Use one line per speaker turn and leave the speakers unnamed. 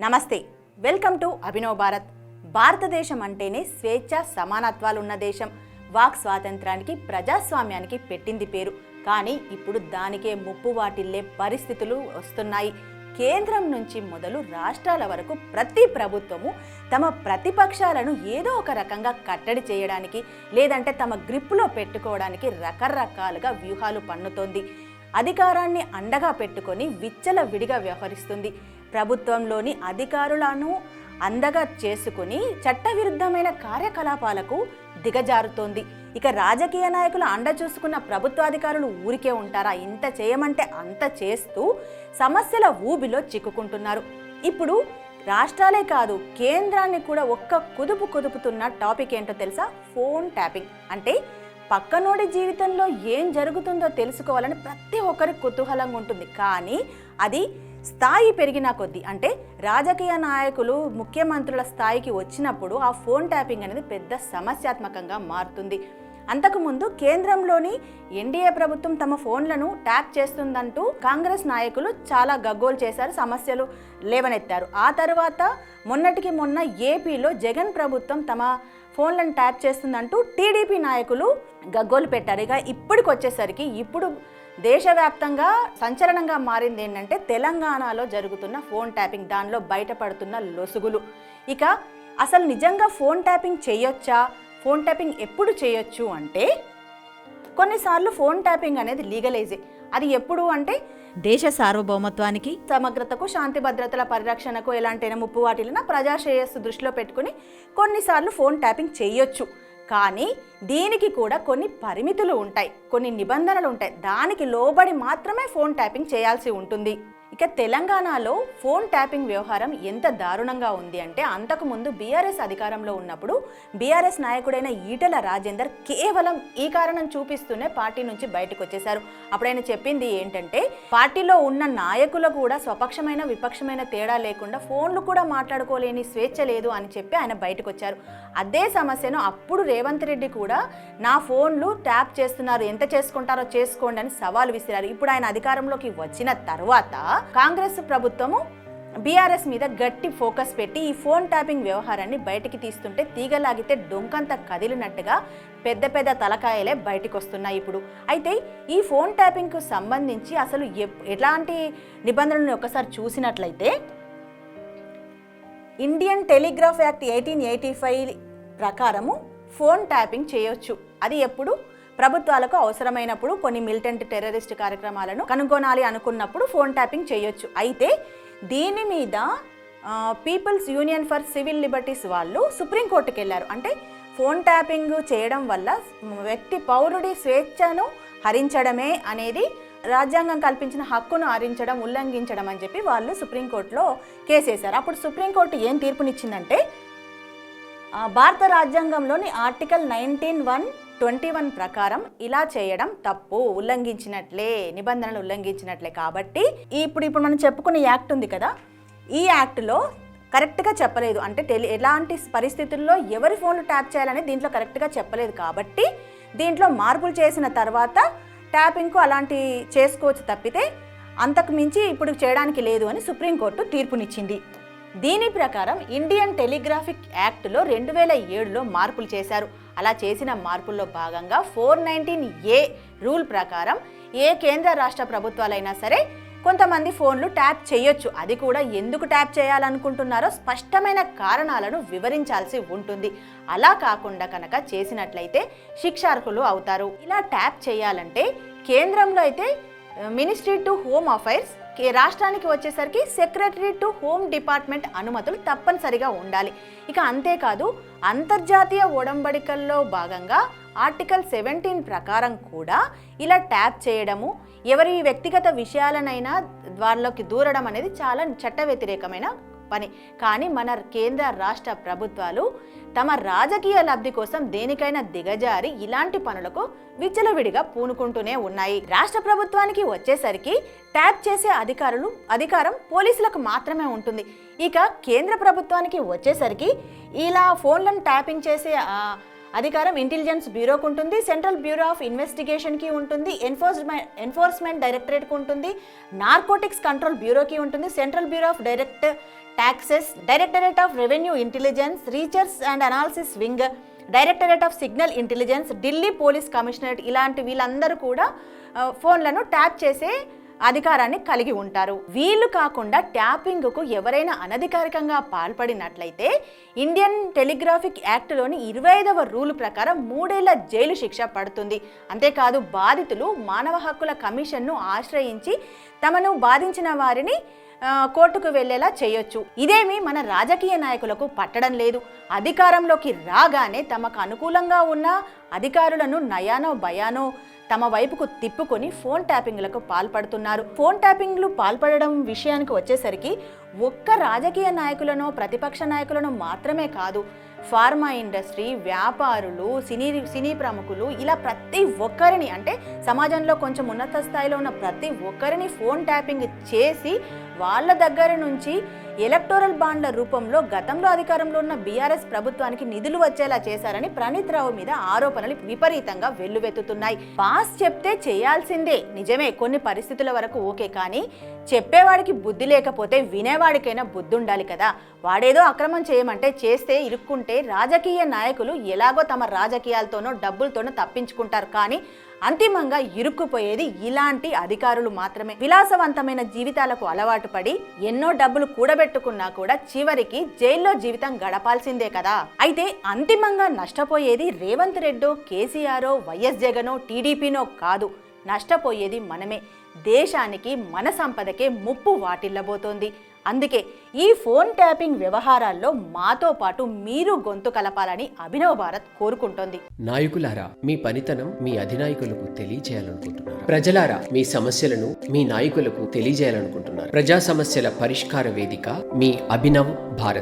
నమస్తే, welcome to Abhinav Bharat. భారతదేశం అంటేనే స్వేచ్ఛ సమానత్వాలు ఉన్న దేశం. వాక్ స్వాతంత్రానికి, ప్రజాస్వామ్యానికి పెట్టింది పేరు. కానీ ఇప్పుడు దానికే ముప్పు వాటిల్లే పరిస్థితులు వస్తున్నాయి. కేంద్రం నుంచి మొదలు రాష్ట్రాల వరకు ప్రతి ప్రభుత్వము తమ ప్రతిపక్షాలను ఏదో ఒక రకంగా కట్టడి చేయడానికి, లేదంటే తమ గ్రిప్పులో పెట్టుకోవడానికి రకరకాలుగా వ్యూహాలు పన్నుతోంది. అధికారాన్ని అండగా పెట్టుకొని విచ్చలవిడిగా వ్యవహరిస్తుంది. ప్రభుత్వంలోని అధికారులను అందగా చేసుకుని చట్టవిరుద్ధమైన కార్యకలాపాలకు దిగజారుతోంది. ఇక రాజకీయ నాయకులు అండ చూసుకున్న ప్రభుత్వాధికారులు ఊరికే ఉంటారా? ఇంత చేయమంటే అంత చేస్తూ సమస్యల ఊబిలో చిక్కుకుంటున్నారు. ఇప్పుడు రాష్ట్రాలే కాదు, కేంద్రాన్ని కూడా ఒక్క కుదుపుతున్న టాపిక్ ఏంటో తెలుసా? Phone tapping. అంటే పక్కనోడి జీవితంలో ఏం జరుగుతుందో తెలుసుకోవాలని ప్రతి ఒక్కరికి కుతూహలంగా ఉంటుంది. కానీ అది స్థాయి పెరిగిన కొద్దీ, అంటే రాజకీయ నాయకులు ముఖ్యమంత్రుల స్థాయికి వచ్చినప్పుడు ఆ ఫోన్ ట్యాపింగ్ అనేది పెద్ద సమస్యాత్మకంగా మారుతుంది. అంతకుముందు కేంద్రంలోని ఎన్డీఏ ప్రభుత్వం తమ ఫోన్లను ట్యాప్ చేస్తుందంటూ కాంగ్రెస్ నాయకులు చాలా గగ్గోలు చేశారు, సమస్యలు లేవనెత్తారు. ఆ తర్వాత మొన్నటికి మొన్న ఏపీలో జగన్ ప్రభుత్వం తమ ఫోన్లను ట్యాప్ చేస్తుందంటూ టీడీపీ నాయకులు గగ్గోలు పెట్టారు. ఇక ఇప్పటికి వచ్చేసరికి ఇప్పుడు దేశవ్యాప్తంగా సంచలనంగా మారింది ఏంటంటే తెలంగాణలో జరుగుతున్న ఫోన్ ట్యాపింగ్, దానిలో బయటపడుతున్న లొసుగులు. ఇక అసలు నిజంగా ఫోన్ ట్యాపింగ్ చేయొచ్చా? ఫోన్ ట్యాపింగ్ ఎప్పుడు చేయొచ్చు అంటే, కొన్నిసార్లు ఫోన్ ట్యాపింగ్ అనేది లీగలైజే. అది ఎప్పుడు అంటే దేశ సార్వభౌమత్వానికి, సమగ్రతకు, శాంతి భద్రతల పరిరక్షణకు ఎలాంటి ముప్పు వాటిల్లినా ప్రజాశ్రేయస్సు దృష్టిలో పెట్టుకుని కొన్నిసార్లు ఫోన్ ట్యాపింగ్ చేయొచ్చు. కానీ దీనికి కూడా కొన్ని పరిమితులు ఉంటాయి, కొన్ని నిబంధనలు ఉంటాయి. దానికి లోబడి మాత్రమే ఫోన్ ట్యాపింగ్ చేయాల్సి ఉంటుంది. ఇక తెలంగాణలో ఫోన్ ట్యాపింగ్ వ్యవహారం ఎంత దారుణంగా ఉంది అంటే, అంతకుముందు బీఆర్ఎస్ అధికారంలో ఉన్నప్పుడు బీఆర్ఎస్ నాయకుడైన ఈటెల రాజేందర్ కేవలం ఈ కారణం చూపిస్తూనే పార్టీ నుంచి బయటకు వచ్చేశారు. అప్పుడు ఆయన చెప్పింది ఏంటంటే, పార్టీలో ఉన్న నాయకులు కూడా స్వపక్షమైన విపక్షమైన తేడా లేకుండా ఫోన్లు కూడా మాట్లాడుకోలేని స్వేచ్ఛ లేదు అని చెప్పి ఆయన బయటకు వచ్చారు. అదే సమస్యను అప్పుడు రేవంత్ రెడ్డి కూడా నా ఫోన్లు ట్యాప్ చేస్తున్నారు, ఎంత చేసుకుంటారో చేసుకోండి అని సవాల్ విసిరారు. ఇప్పుడు ఆయన అధికారంలోకి వచ్చిన తర్వాత కాంగ్రెస్ ప్రభుత్వము బీఆర్ఎస్ మీద గట్టి ఫోకస్ పెట్టి ఈ ఫోన్ ట్యాపింగ్ వ్యవహారాన్ని బయటికి తీస్తుంటే తీగలాగితే డొంకంత కదిలినట్టుగా పెద్ద పెద్ద తలకాయలే బయటకు వస్తున్నాయి ఇప్పుడు. అయితే ఈ ఫోన్ ట్యాపింగ్కు సంబంధించి అసలు ఎలాంటి నిబంధనలను ఒకసారి చూసినట్లయితే, ఇండియన్ టెలిగ్రాఫ్ యాక్ట్ 1885 ప్రకారము ఫోన్ ట్యాపింగ్ చేయొచ్చు. అది ఎప్పుడు? ప్రభుత్వాలకు అవసరమైనప్పుడు, కొన్ని మిలిటెంట్ టెర్రరిస్ట్ కార్యక్రమాలను కనుగొనాలి అనుకున్నప్పుడు ఫోన్ ట్యాపింగ్ చేయొచ్చు. అయితే దీని మీద People's Union for Civil Liberties వాళ్ళు సుప్రీంకోర్టుకి వెళ్ళారు. అంటే ఫోన్ ట్యాపింగ్ చేయడం వల్ల వ్యక్తి పౌరుడి స్వేచ్ఛను హరించడమే అనేది, రాజ్యాంగం కల్పించిన హక్కును హరించడం, ఉల్లంఘించడం అని చెప్పి వాళ్ళు సుప్రీంకోర్టులో కేసేశారు. అప్పుడు సుప్రీంకోర్టు ఏం తీర్పునిచ్చిందంటే, భారత రాజ్యాంగంలోని ఆర్టికల్ 19(1)(21) ప్రకారం ఇలా చేయడం తప్పు, ఉల్లంఘించినట్లే, నిబంధనలు ఉల్లంఘించినట్లే. కాబట్టి ఇప్పుడు మనం చెప్పుకున్న యాక్ట్ ఉంది కదా, ఈ యాక్ట్లో కరెక్ట్గా చెప్పలేదు. అంటే ఎలాంటి పరిస్థితుల్లో ఎవరి ఫోన్లు ట్యాప్ చేయాలని దీంట్లో కరెక్ట్గా చెప్పలేదు. కాబట్టి దీంట్లో మార్పులు చేసిన తర్వాత ట్యాపింగ్కు అలాంటి చేసుకోవచ్చు తప్పితే అంతకు మించి ఇప్పుడు చేయడానికి లేదు అని సుప్రీంకోర్టు తీర్పునిచ్చింది. దీని ప్రకారం ఇండియన్ టెలిగ్రాఫిక్ యాక్ట్లో 2007లో మార్పులు చేశారు. అలా చేసిన మార్పుల్లో భాగంగా 419A రూల్ ప్రకారం ఏ కేంద్ర రాష్ట్ర ప్రభుత్వాలైనా సరే కొంతమంది ఫోన్లు ట్యాప్ చేయొచ్చు. అది కూడా ఎందుకు ట్యాప్ చేయాలనుకుంటున్నారో స్పష్టమైన కారణాలను వివరించాల్సి ఉంటుంది. అలా కాకుండా కనుక చేసినట్లయితే శిక్షార్హులు అవుతారు. ఇలా ట్యాప్ చేయాలంటే కేంద్రంలో అయితే మినిస్ట్రీ టు హోమ్ అఫైర్స్, రాష్ట్రానికి వచ్చేసరికి సెక్రటరీ టు హోమ్ డిపార్ట్మెంట్ అనుమతులు తప్పనిసరిగా ఉండాలి. ఇక అంతేకాదు, అంతర్జాతీయ ఒడంబడికల్లో భాగంగా ఆర్టికల్ 17 ప్రకారం కూడా ఇలా ట్యాప్ చేయడము, ఎవరి వ్యక్తిగత విషయాలనైనా వాళ్ళకి దూరడం అనేది చాలా చట్ట వ్యతిరేకమైన పని. కానీ మన కేంద్ర రాష్ట్ర ప్రభుత్వాలు తమ రాజకీయ లబ్ధి కోసం దేనికైనా దిగజారి ఇలాంటి పనులకు విచ్చలవిడిగా పూనుకుంటూనే ఉన్నాయి. రాష్ట్ర ప్రభుత్వానికి వచ్చేసరికి ట్యాప్ చేసే అధికారం పోలీసులకు మాత్రమే ఉంటుంది. ఇక కేంద్ర ప్రభుత్వానికి వచ్చేసరికి ఇలా ఫోన్లను ట్యాపింగ్ చేసే అధికారం ఇంటెలిజెన్స్ బ్యూరోకి ఉంటుంది, సెంట్రల్ బ్యూరో ఆఫ్ ఇన్వెస్టిగేషన్కి ఉంటుంది, ఎన్ఫోర్స్మెంట్ డైరెక్టరేట్కి ఉంటుంది, నార్కోటిక్స్ కంట్రోల్ బ్యూరోకి ఉంటుంది, central bureau of taxes, directorate of revenue intelligence, research and analysis wing, directorate of signal intelligence, Delhi police commissionerate, ఇలాంటి వీళ్ళందరూ కూడా ఫోన్లను ట్యాప్ చేసే అధికారాన్ని కలిగి ఉంటారు. వీళ్ళు కాకుండా ట్యాపింగ్కు ఎవరైనా అనధికారికంగా పాల్పడినట్లయితే ఇండియన్ టెలిగ్రాఫిక్ యాక్ట్లోని 25వ రూల్ ప్రకారం 3 ఏళ్ల జైలు శిక్ష పడుతుంది. అంతేకాదు బాధితులు మానవ హక్కుల కమిషన్ను ఆశ్రయించి తమను బాధించిన వారిని కోర్టుకు వెళ్లేలా చేయొచ్చు. ఇదేమి మన రాజకీయ నాయకులకు పట్టడం లేదు. అధికారంలోకి రాగానే తమకు అనుకూలంగా ఉన్న అధికారులను నయానో భయానో తమ వైపుకు తిప్పుకొని ఫోన్ ట్యాపింగ్లకు పాల్పడుతున్నారు. ఫోన్ ట్యాపింగ్లు పాల్పడడం విషయానికి వచ్చేసరికి ఒక్క రాజకీయ నాయకులను, ప్రతిపక్ష నాయకులను మాత్రమే కాదు, ఫార్మా ఇండస్ట్రీ, వ్యాపారులు, సినీ ప్రముఖులు, ఇలా ప్రతి ఒక్కరిని, అంటే సమాజంలో కొంచెం ఉన్నత స్థాయిలో ఉన్న ప్రతి ఒక్కరిని ఫోన్ ట్యాపింగ్ చేసి వాళ్ళ దగ్గర నుంచి ఎలక్టోరల్ బాండ్ల రూపంలో గతంలో అధికారంలో ఉన్న బీఆర్ఎస్ ప్రభుత్వానికి నిధులు వచ్చేలా చేశారని ప్రణీత్ రావు మీద ఆరోపణలు విపరీతంగా వెల్లువెత్తుతున్నాయి. పాస్ చెప్తే చేయాల్సిందే, నిజమే, కొన్ని పరిస్థితుల వరకు ఓకే, కానీ చెప్పేవాడికి బుద్ధి లేకపోతే వినేవాడికైనా బుద్ధి ఉండాలి కదా. వాడేదో అక్రమం చేయమంటే చేస్తే ఇరుక్కుంటే రాజకీయ నాయకులు ఎలాగో తమ రాజకీయాలతోనో డబ్బులతోనో తప్పించుకుంటారు, కానీ అంతిమంగా ఇరుక్కుపోయేది ఇలాంటి అధికారులు మాత్రమే. విలాసవంతమైన జీవితాలకు అలవాటు పడి ఎన్నో డబ్బులు కూడబెట్టుకున్నా కూడా చివరికి జైల్లో జీవితం గడపాల్సిందే కదా. అయితే అంతిమంగా నష్టపోయేది రేవంత్ రెడ్డో, కేసీఆరో, వైఎస్ జగనో, టీడీపీనో కాదు, నష్టపోయేది మనమే. దేశానికి, మన సంపదకే ముప్పు వాటిల్లబోతోంది. అందుకే ఈ ఫోన్ ట్యాపింగ్ వ్యవహారాల్లో మాతో పాటు మీరు గొంతు కలపాలని అభినవ్ భారత్ కోరుకుంటోంది.
నాయకులారా, మీ పనితనం మీ అధినాయకులకు తెలియజేయాలనుకుంటున్నారు. ప్రజలారా, మీ సమస్యలను మీ నాయకులకు తెలియజేయాలనుకుంటున్నారు. ప్రజా సమస్యల పరిష్కార వేదిక మీ అభినవ్ భారత్.